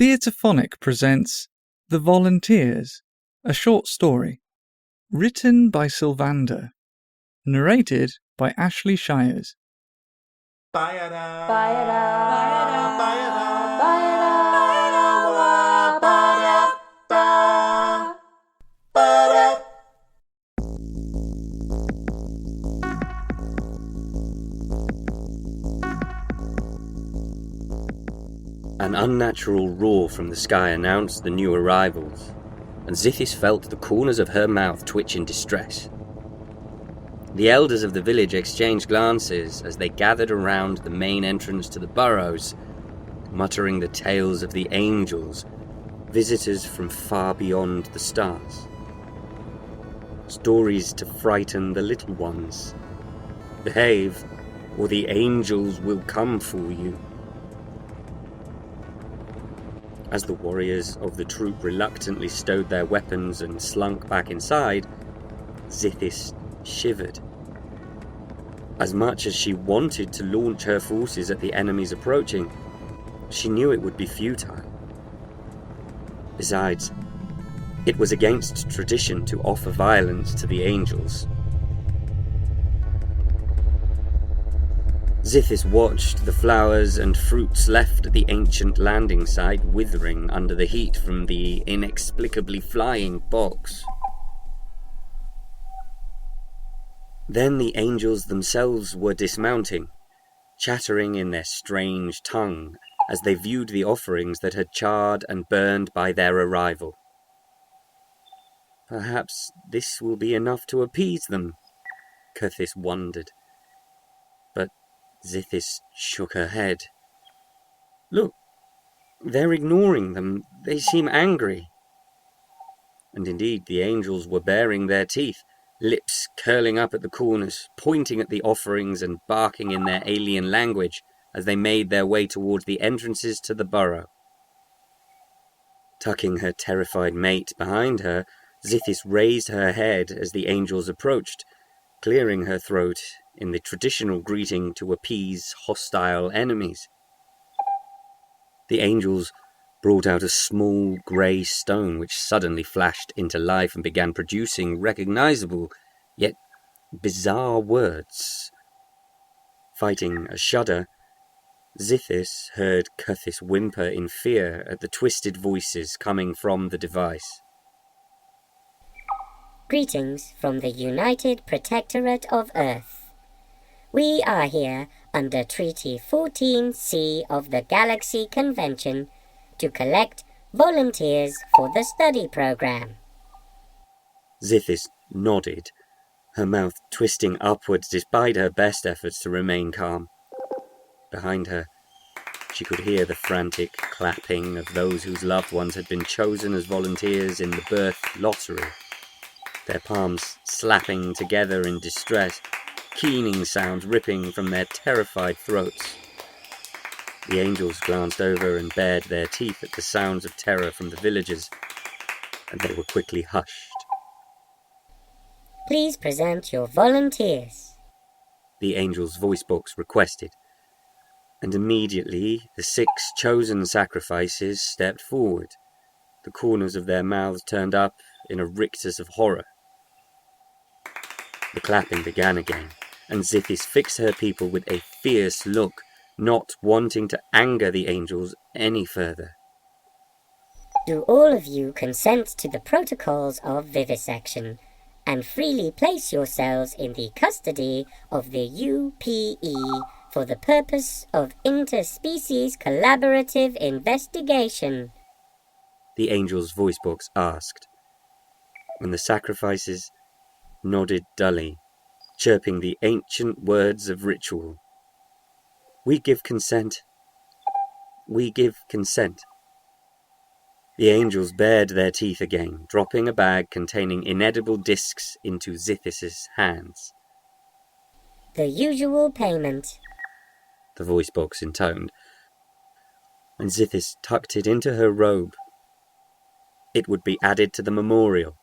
Theatrephonic presents The Volunteers, a short story. Written by Silvandar. Narrated by Ashley Shiers. An unnatural roar from the sky announced the new arrivals, and Zithis felt the corners of her mouth twitch in distress. The elders of the village exchanged glances as they gathered around the main entrance to the burrows, muttering the tales of the angels, visitors from far beyond the stars. Stories to frighten the little ones. Behave, or the angels will come for you. As the warriors of the troop reluctantly stowed their weapons and slunk back inside, Zithis shivered. As much as she wanted to launch her forces at the enemies approaching, she knew it would be futile. Besides, it was against tradition to offer violence to the angels. Zithis watched the flowers and fruits left at the ancient landing site withering under the heat from the inexplicably flying bogs. Then the angels themselves were dismounting, chattering in their strange tongue as they viewed the offerings that had charred and burned by their arrival. Perhaps this will be enough to appease them, Curthis wondered. But Zithis shook her head. Look, they're ignoring them. They seem angry. And indeed, the angels were baring their teeth, lips curling up at the corners, pointing at the offerings and barking in their alien language as they made their way towards the entrances to the burrow. Tucking her terrified mate behind her, Zithis raised her head as the angels approached, clearing her throat in the traditional greeting to appease hostile enemies. The angels brought out a small grey stone which suddenly flashed into life and began producing recognizable, yet bizarre words. Fighting a shudder, Zithis heard Curthis whimper in fear at the twisted voices coming from the device. Greetings from the United Protectorate of Earth. We are here under Treaty 14C of the Galaxy Convention to collect volunteers for the study program. Zithis nodded, her mouth twisting upwards despite her best efforts to remain calm. Behind her, she could hear the frantic clapping of those whose loved ones had been chosen as volunteers in the birth lottery, their palms slapping together in distress, keening sounds ripping from their terrified throats. The angels glanced over and bared their teeth at the sounds of terror from the villagers, and they were quickly hushed. Please present your volunteers, the angel's voice box requested, and immediately the 6 chosen sacrifices stepped forward, the corners of their mouths turned up in a rictus of horror. The clapping began again, and Zithis fixed her people with a fierce look, not wanting to anger the angels any further. Do all of you consent to the protocols of vivisection and freely place yourselves in the custody of the UPE for the purpose of interspecies collaborative investigation? The angel's voice box asked, and the sacrifices nodded dully, chirping the ancient words of ritual. We give consent. We give consent. The angels bared their teeth again, dropping a bag containing inedible discs into Zithis's hands. The usual payment, the voice box intoned, and Zithis tucked it into her robe. It would be added to the memorial,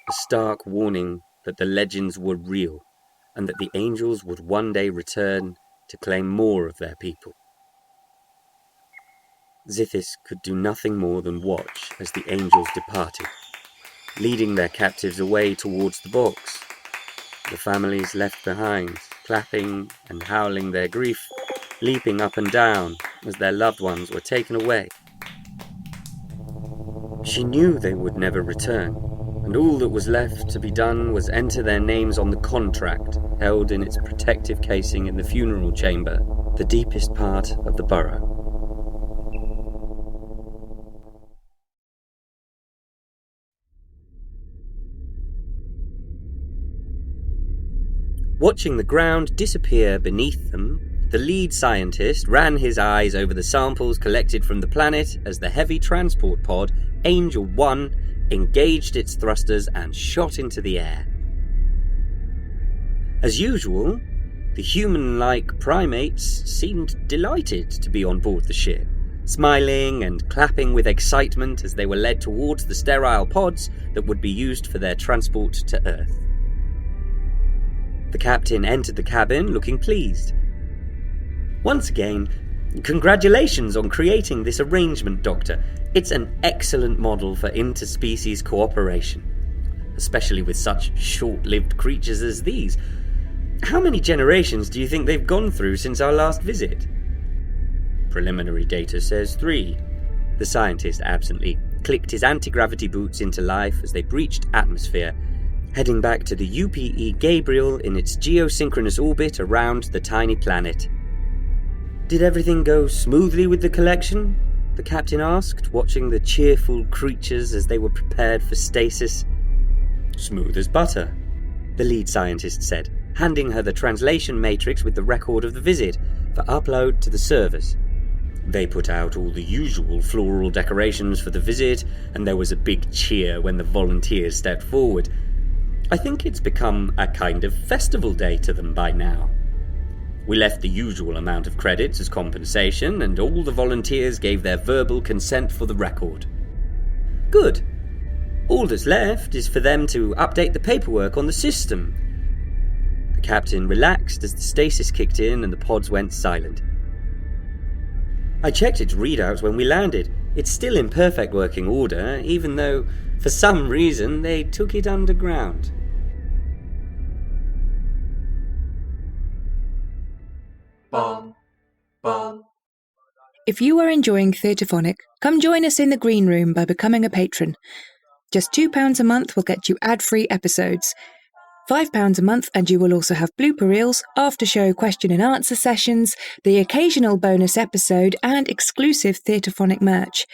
a stark warning that the legends were real, and that the angels would one day return to claim more of their people. Zithis could do nothing more than watch as the angels departed, leading their captives away towards the box. The families left behind, clapping and howling their grief, leaping up and down as their loved ones were taken away. She knew they would never return, and all that was left to be done was enter their names on the contract held in its protective casing in the funeral chamber, the deepest part of the burrow. Watching the ground disappear beneath them, the lead scientist ran his eyes over the samples collected from the planet as the heavy transport pod, Angel 1, engaged its thrusters and shot into the air. As usual, the human-like primates seemed delighted to be on board the ship, smiling and clapping with excitement as they were led towards the sterile pods that would be used for their transport to Earth. The captain entered the cabin looking pleased. "Once again, congratulations on creating this arrangement, Doctor. It's an excellent model for interspecies cooperation, especially with such short-lived creatures as these. How many generations do you think they've gone through since our last visit?" "Preliminary data says 3. The scientist absently clicked his anti-gravity boots into life as they breached atmosphere, heading back to the UPE Gabriel in its geosynchronous orbit around the tiny planet. "Did everything go smoothly with the collection?" the captain asked, watching the cheerful creatures as they were prepared for stasis. "Smooth as butter," the lead scientist said, handing her the translation matrix with the record of the visit for upload to the servers. They put out all the usual floral decorations for the visit, and there was a big cheer when the volunteers stepped forward. I think it's become a kind of festival day to them by now. We left the usual amount of credits as compensation, and all the volunteers gave their verbal consent for the record. Good. All that's left is for them to update the paperwork on the system. The captain relaxed as the stasis kicked in and the pods went silent. I checked its readouts when we landed. It's still in perfect working order, even though, for some reason, they took it underground. Bum, bum. If you are enjoying Theatrephonic, come join us in the green room by becoming a patron. Just £2 a month will get you ad-free episodes. £5 a month and you will also have blooper reels, after-show question and answer sessions, the occasional bonus episode and exclusive Theatrephonic merch.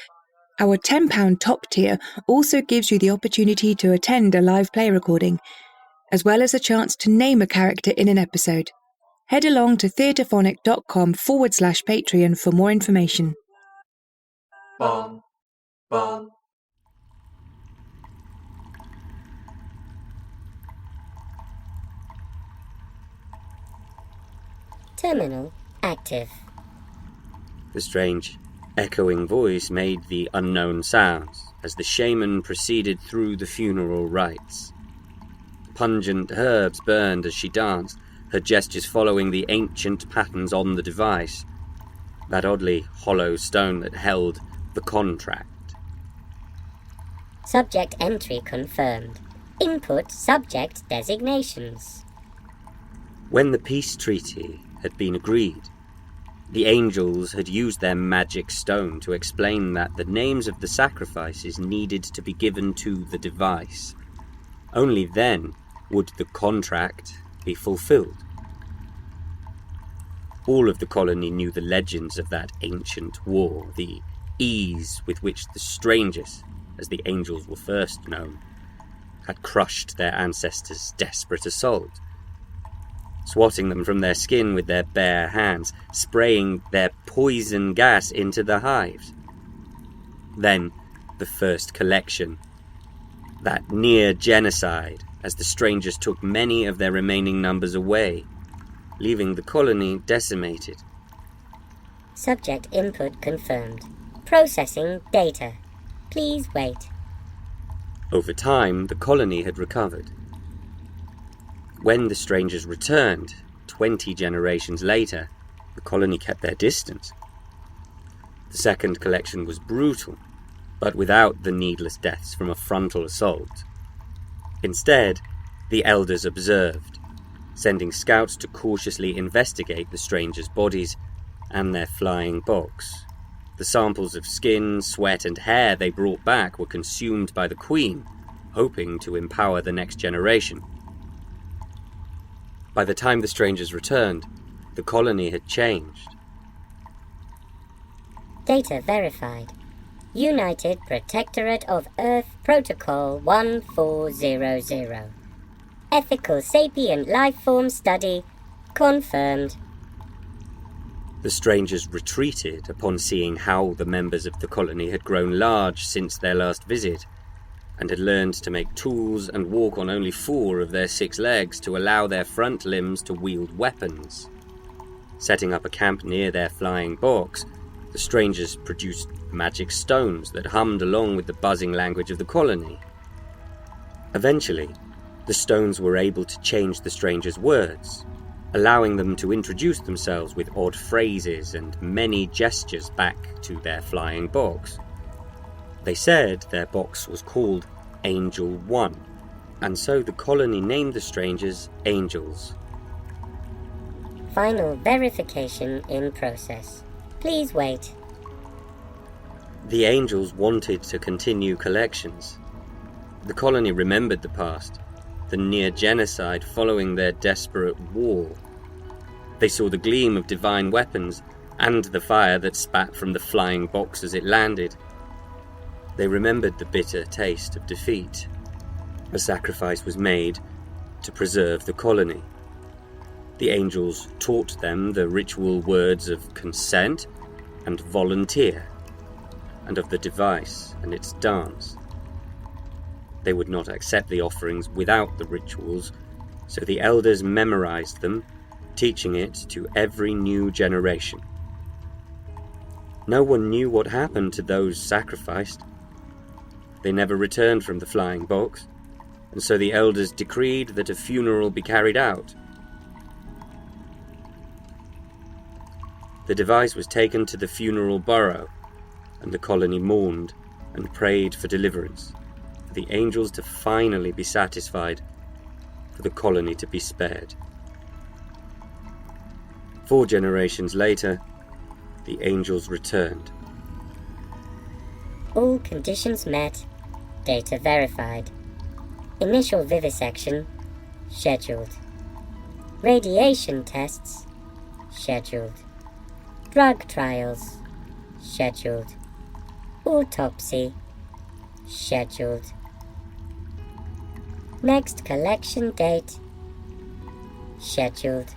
Our £10 top tier also gives you the opportunity to attend a live play recording, as well as a chance to name a character in an episode. Head along to theatrephonic.com/Patreon for more information. Bum, bum. Terminal active. The strange, echoing voice made the unknown sounds as the shaman proceeded through the funeral rites. Pungent herbs burned as she danced, her gestures following the ancient patterns on the device, that oddly hollow stone that held the contract. Subject entry confirmed. Input subject designations. When the peace treaty had been agreed, the angels had used their magic stone to explain that the names of the sacrifices needed to be given to the device. Only then would the contract be fulfilled. All of the colony knew the legends of that ancient war, the ease with which the strangers, as the angels were first known, had crushed their ancestors' desperate assault, swatting them from their skin with their bare hands, spraying their poison gas into the hives. Then the first collection, that near genocide, as the strangers took many of their remaining numbers away, leaving the colony decimated. Subject input confirmed. Processing data. Please wait. Over time, the colony had recovered. When the strangers returned, 20 generations later, the colony kept their distance. The second collection was brutal, but without the needless deaths from a frontal assault. Instead, the elders observed, sending scouts to cautiously investigate the strangers' bodies and their flying box. The samples of skin, sweat, and hair they brought back were consumed by the Queen, hoping to empower the next generation. By the time the strangers returned, the colony had changed. Data verified. United Protectorate of Earth Protocol 1400. Ethical sapient lifeform study confirmed. The strangers retreated upon seeing how the members of the colony had grown large since their last visit, and had learned to make tools and walk on only 4 of their 6 legs to allow their front limbs to wield weapons. Setting up a camp near their flying box, the strangers produced magic stones that hummed along with the buzzing language of the colony. Eventually, the stones were able to change the strangers' words, allowing them to introduce themselves with odd phrases and many gestures back to their flying box. They said their box was called Angel 1, and so the colony named the strangers Angels. Final verification in process. Please wait. The Angels wanted to continue collections. The colony remembered the past, the near genocide following their desperate war. They saw the gleam of divine weapons and the fire that spat from the flying box as it landed. They remembered the bitter taste of defeat. A sacrifice was made to preserve the colony. The Angels taught them the ritual words of consent and volunteer, and of the device and its dance. They would not accept the offerings without the rituals, so the elders memorized them, teaching it to every new generation. No one knew what happened to those sacrificed. They never returned from the flying box, and so the elders decreed that a funeral be carried out. The device was taken to the funeral burrow, and the colony mourned and prayed for deliverance, for the Angels to finally be satisfied, for the colony to be spared. 4 generations later, the Angels returned. All conditions met. Data verified. Initial vivisection scheduled. Radiation tests scheduled. Drug trials scheduled. Autopsy scheduled. Next collection date scheduled.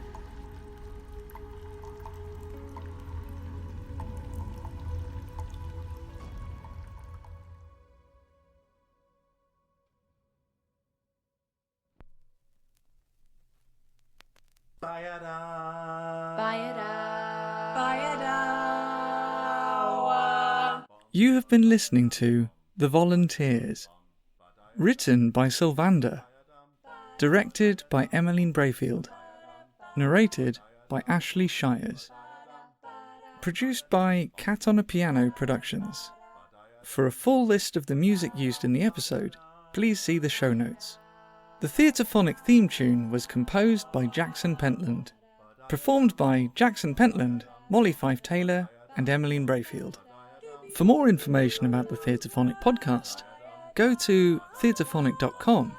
You have been listening to The Volunteers, written by Silvandar, directed by Emmeline Braefield, narrated by Ashley Shiers, produced by Cat on a Piano Productions. For a full list of the music used in the episode, please see the show notes. The Theatrephonic theme tune was composed by Jackson Pentland, performed by Jackson Pentland, Mollie Fyfe-Taylor, and Emmeline Braefield. For more information about the Theatrephonic podcast, go to theatrephonic.com,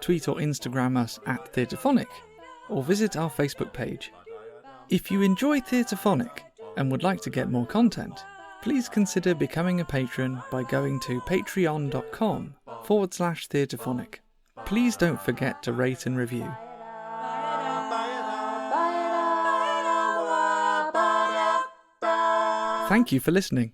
tweet or Instagram us at Theatrephonic, or visit our Facebook page. If you enjoy Theatrephonic and would like to get more content, please consider becoming a patron by going to patreon.com/Theatrephonic. Please don't forget to rate and review. Thank you for listening.